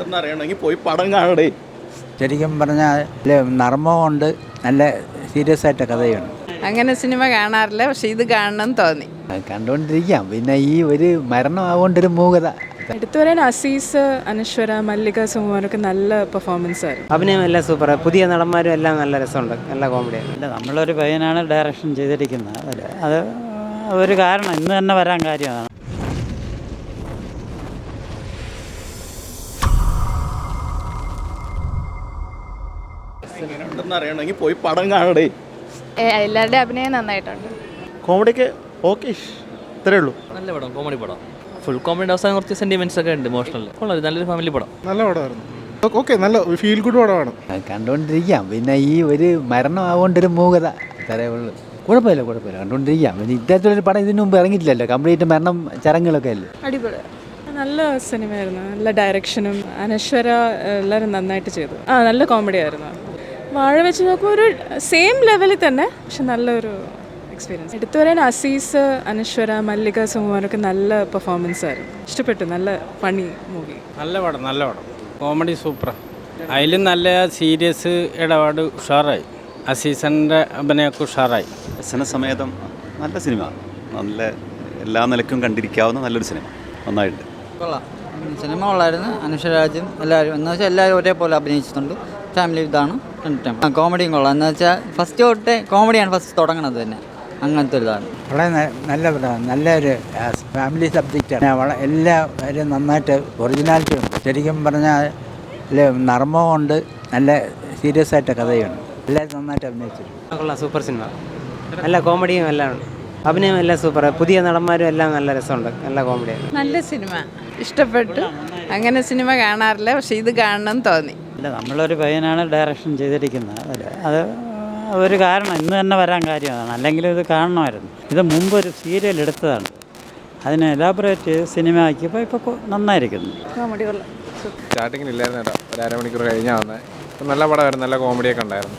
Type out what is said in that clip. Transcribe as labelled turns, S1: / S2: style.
S1: എങ്ങനെയുണ്ടെന്ന് അറിയണമെങ്കിൽ പോയി പടം കാണടേ.
S2: ശരിക്കും പറഞ്ഞാൽ നർമ്മമുണ്ട്, നല്ല സീരിയസ് ആയിട്ട് കഥയാണ്.
S3: അങ്ങനെ സിനിമ കാണാറില്ല, പക്ഷെ ഇത് കാണണം തോന്നി.
S2: കണ്ടുകൊണ്ടിരിക്കാം. പിന്നെ ഈ ഒരു മരണമാകൊണ്ടൊരു മൂകത.
S4: എടുത്തു പറയാൻ അസീസ്, അനശ്വര, മല്ലിക, സുകുമാരൊക്കെ നല്ല പെർഫോമൻസ് ആയിരുന്നു.
S5: അഭിനയം എല്ലാം സൂപ്പർ, പുതിയ നടന്മാരും എല്ലാം നല്ല രസമുണ്ട്, നല്ല കോമഡിയാണ്.
S6: അല്ല, നമ്മളൊരു പയ്യനാണ് ഡയറക്ഷൻ ചെയ്തിരിക്കുന്നത്. അത് ഒരു കാരണം ഇന്ന് തന്നെ വരാൻ കാര്യമാണ്.
S1: എങ്ങനെയുണ്ടെന്ന് അറിയണമെങ്കിൽ പോയി പടം കാണടേ.
S7: എല്ലാവരുടെയും അഭിനയം നന്നായിട്ടുണ്ട്.
S8: കോമഡിക്ക് ഓക്കെ, ഇത്രയേ ഉള്ളൂ.
S9: നല്ല പടം, കോമഡി പടം. ഫുൾ കോമഡി അവസാനം കുറച്ച് സെന്റിമെന്റ്സ് ഒക്കെ ഉണ്ട്, ഇമോഷണൽ. നല്ലൊരു ഫാമിലി പടം.
S8: നല്ല പടമായിരുന്നു. ഓക്കെ, നല്ല ഫീൽ ഗുഡ് പടമാണ്.
S2: കണ്ടുകൊണ്ടിരിക്കാം. പിന്നെ ഈ ഒരു മരണമാകൊണ്ടൊരു മൂകത അത്രേ ഉള്ളൂ. കുഴപ്പമില്ല കണ്ടുകൊണ്ടിരിക്കാം. പിന്നെ ഇത്തരത്തിലൊരു പടം ഇതിനു മുമ്പ് ഇറങ്ങിയിട്ടില്ലല്ലോ. കംപ്ലീറ്റ് മരണം ചടങ്ങുകളൊക്കെ അല്ലേ.
S4: അടിപൊളി, നല്ല സിനിമയായിരുന്നു. നല്ല ഡയറക്ഷനും അനശ്വര എല്ലാവരും നന്നായിട്ട് ചെയ്തു. നല്ല കോമഡി ആയിരുന്നു. വാഴ വെച്ച് നോക്കുമ്പോൾ ഒരു സെയിം ലെവലിൽ തന്നെ, പക്ഷെ നല്ലൊരു എക്സ്പീരിയൻസ്. എടുത്തു പറയാൻ അസീസ്, അനശ്വര, മല്ലിക, സുകുമാരൊക്കെ നല്ല പെർഫോമൻസ് ആയിരുന്നു. ഇഷ്ടപ്പെട്ടു. നല്ല ഫണ്ണി മൂവി.
S10: നല്ല പടം. കോമഡി സൂപ്പറാണ്. അതിലും നല്ല സീരിയസ് ഇടപാട് ഉഷാറായി. അസീസൻ്റെ അഭിനയമൊക്കെ ഉഷാറായി.
S1: സമേതം നല്ല സിനിമ, നല്ല എല്ലാ നിലയ്ക്കും കണ്ടിരിക്കാവുന്ന നല്ലൊരു സിനിമ. നന്നായിട്ട്
S6: കൊള്ളാം. സിനിമ കൊള്ളായിരുന്നു. അനുഷരാജും എല്ലാവരും എന്ന് വെച്ചാൽ എല്ലാവരും ഒരേപോലെ അഭിനയിച്ചിട്ടുണ്ട്. ഫാമിലി ഇതാണ് എൻ്റർടൈൻമെൻറ്റ്. കോമഡിയും കൊള്ളാം. എന്ന് വെച്ചാൽ ഫസ്റ്റ് തൊട്ടേ കോമഡിയാണ് ഫസ്റ്റ് തുടങ്ങണത് തന്നെ. അങ്ങനത്തെ ഒരു ഇതാണ്.
S2: വളരെ നല്ല പടമാണ്. നല്ലൊരു ഫാമിലി സബ്ജക്റ്റാണ്. എല്ലാവരും നന്നായിട്ട് ഒറിജിനാലിറ്റി ഉണ്ട്. ശരിക്കും പറഞ്ഞാൽ നർമ്മമുണ്ട്, നല്ല സീരിയസ് ആയിട്ട് കഥയാണ്. എല്ലാവരും നന്നായിട്ട് അഭിനയിച്ചിട്ടുണ്ട്.
S5: കൊള്ളാം, സൂപ്പർ സിനിമ. നല്ല കോമഡിയും എല്ലാം ഉണ്ട്. അഭിനയം എല്ലാം സൂപ്പർ, പുതിയ നടന്മാരും എല്ലാം നല്ല രസമുണ്ട്, നല്ല കോമഡിയാണ്.
S3: നല്ല സിനിമ, ഇഷ്ടപ്പെട്ടു. അങ്ങനെ സിനിമ കാണാറില്ല, പക്ഷെ ഇത് കാണണം തോന്നി.
S6: അല്ല, നമ്മളൊരു പയ്യനാണ് ഡയറക്ഷൻ ചെയ്തിരിക്കുന്നത്. അത് ഒരു കാരണം ഇന്ന് തന്നെ വരാൻ കാര്യമാണ്. അല്ലെങ്കിൽ ഇത് കാണണമായിരുന്നു. ഇത് മുമ്പ് ഒരു സീരിയൽ എടുത്തതാണ്. അതിനെ എലാബറേറ്റ് ചെയ്ത് സിനിമ ആക്കിയപ്പോൾ ഇപ്പോൾ നന്നായിരിക്കുന്നു.
S4: കോമഡി കൊള്ളാം.
S8: സ്റ്റാർട്ടിങ്ങിൽ ഇല്ലായിരുന്നു കേട്ടോ. ഒരു അരമണിക്കൂർ കഴിഞ്ഞാൽ വന്നത്. നല്ല പടമായിരുന്നു, നല്ല കോമഡിയൊക്കെ ഉണ്ടായിരുന്നു.